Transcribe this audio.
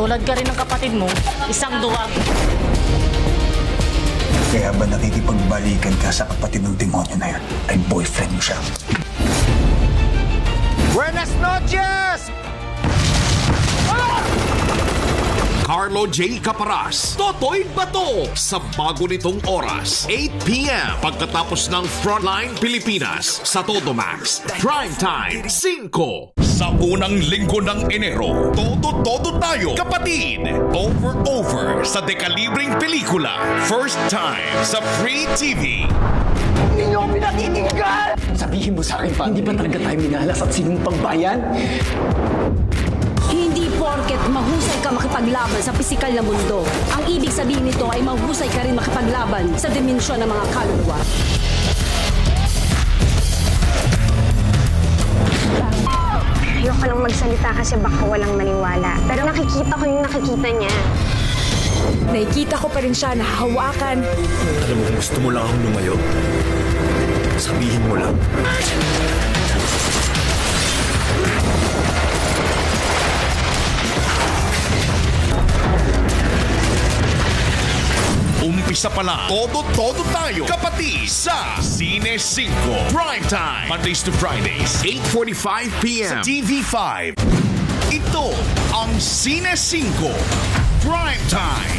Katulad ka rin ng kapatid mo, isang duwag. Kaya ba nakikipagbalikan ka sa kapatid ng demonyo na yan? Ay boyfriend mo siya. Buenas noches! Carlo J. Caparas, Totoy Bato sa bago nitong oras, 8 p.m. pagkatapos ng Frontline Pilipinas sa Totomax. Primetime 5. Sa unang linggo ng Enero, todo tayo, kapatid! Over sa dekalibreng pelikula. First time sa Free TV. Hindi niyo ako pinatitinggal! Sabihin mo sa akin pa, hindi ba talaga tayo minalas at sinumpang bayan? Hindi porket mahusay ka makipaglaban sa pisikal na mundo. Ang ibig sabihin nito ay mahusay ka rin makipaglaban sa dimensyon ng mga kaluluwa. Ayoko lang magsalita kasi baka walang maniwala. Pero nakikita ko yung nakikita niya. Nakikita ko pa rin siya nahahawakan. Alam mo kung gusto mo lang akong lumayo, sabihin mo lang. Umpisa pa lang, todo tayo, kapatid, sa Cine 5. Primetime, Mondays to Fridays, 8:45 p.m. sa TV5. Ito ang Cine 5. Primetime.